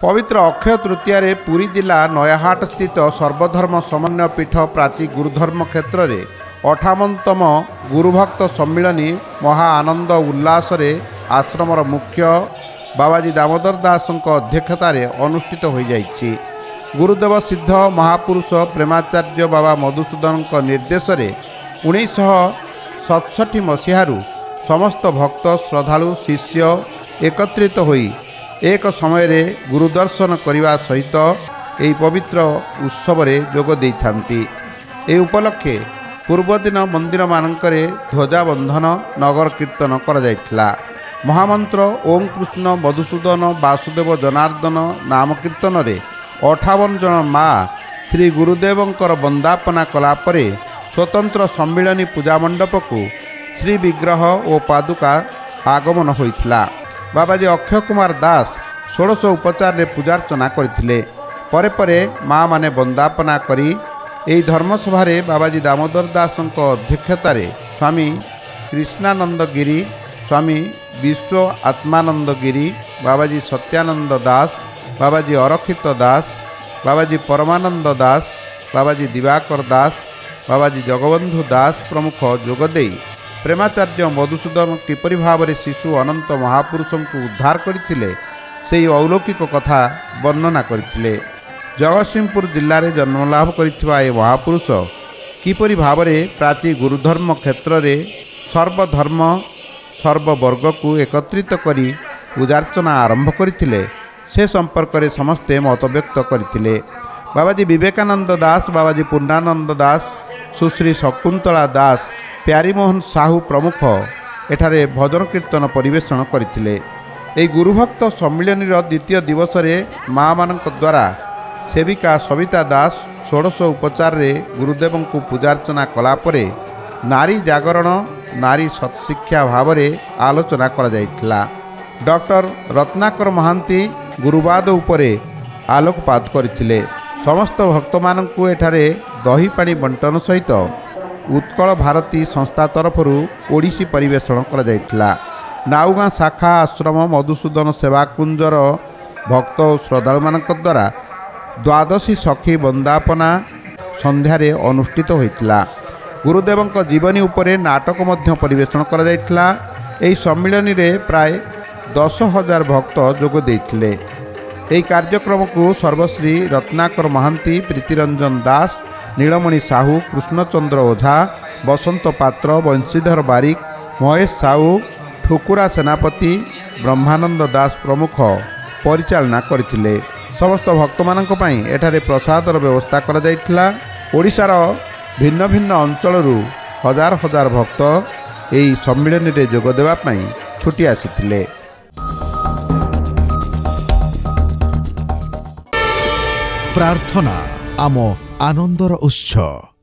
पवित्र अक्षय तृतीय पुरी जिला नयाहाट स्थित सर्वधर्म समन्वय पीठ प्राची गुरुधर्म क्षेत्र में 58तम गुरुभक्त सम्मिलनी महा आनंद उल्लास आश्रमर मुख्य बाबाजी दामोदर दास अध्यक्षतार अनुष्ठित हो जाइछि। गुरुदेव सिद्ध महापुरुष प्रेमाचार्य बाबा मधुसूदन निर्देश 1967 मसीहारू समस्त भक्त श्रद्धालु शिष्य एकत्रित होई एक समय रे गुरुदर्शन करने सहित यही पवित्र उत्सव जोग देइथांती। ए उपलक्षे पूर्वदिन मंदिर मानकरे ध्वजाबंधन नगर कीर्तन करा जायथिला। महामंत्र ओम कृष्ण मधुसूदन वासुदेव जनार्दन नाम कीर्तन रे 58 जन माँ श्री गुरुदेवंकर वंदापना कलापरे स्वतंत्र सम्मिलनी पूजा मंडप को श्री विग्रह और पादुका आगमन होइथिला। बाबाजी अक्षय कुमार दास 1600 उपचार रे पूजार्चना करथिले। परे परे माँ माने वंदापना करी एही धर्मसभा रे बाबाजी दामोदर दास अध्यक्षतार स्वामी कृष्णानंद गिरी, स्वामी विश्व आत्मानंद गिरी, बाबाजी सत्यानंद दास, बाबाजी अरक्षित दास, बाबाजी परमानंद दास, बाबाजी दिवाकर दास, बाबाजी जगबंधु दास प्रमुख जोगदे प्रेमाचार्य मधुसूदन किपरि भाव में शिशु अनंत महापुरुषों को उद्धार करथिले सेही अलौकिक कथा वर्णना करथिले। जगतसिंहपुर जिले में जन्मलाभ करिथिबा ए महापुरुष किपरि भाव में प्राची गुरुधर्म क्षेत्र में सर्वधर्म सर्ववर्ग को एकत्रित करी पूजार्चना आरंभ करथिले से संपर्क में समस्ते मत व्यक्त करथिले। बाबाजी विवेकानंद दास, बाबाजी पूर्णानंद दास, सुश्री शकुंतला दास, प्यारीमोहन साहू प्रमुख एठारे भजन कीर्तन परिवेषण करथिले। एही गुरुभक्त सम्मिलनी द्वितीय दिवस रे माँ मानक द्वारा सेविका सविता दास 1600 उपचार रे गुरुदेव को पूजार्चना कलापरे नारी जागरण नारी सत्शिक्षा भाव में आलोचना करा जायथिला। डॉक्टर रत्नाकर महांती गुरुवाद उपरे आलोकपात करथिले। समस्त भक्त मानकु एठारे दही पानी बंटन सहित उत्कल भारती संस्था तरफ ओडिसी परिवेषण करा जायथिला। नाउगाँ शाखा आश्रम मधुसूदन सेवाकुंजर भक्त और श्रद्धालु मानक द्वारा द्वादशी सखी वंदापना संध्यारे अनुष्ठित होइतिला। गुरुदेवंक जीवनी उपरे नाटक मध्य परिवेषण करा जायथिला। एही सम्मिलनी रे प्राय 10,000 भक्त जोग देइथिले। एही कार्यक्रम को सर्वश्री रत्नाकर महांती, प्रीतिरंजन दास, नीलमणि साहू, कृष्णचंद्र ओझा, बसंत पात्र, वंशीधर बारिक, महेश साहू, ठुकुरा सेनापति, ब्रह्मानंद दास प्रमुख परिचालना करथिले। समस्त भक्त मानक पई एठारे प्रसादर व्यवस्था करा जायथिला। ओडिशार भिन्न भिन्न अंचलरू हजार हजार भक्त एही सम्मिलनी रे जोग देबा पई छुटी आसिथिले। प्रार्थना आम आनंदर उत्सव।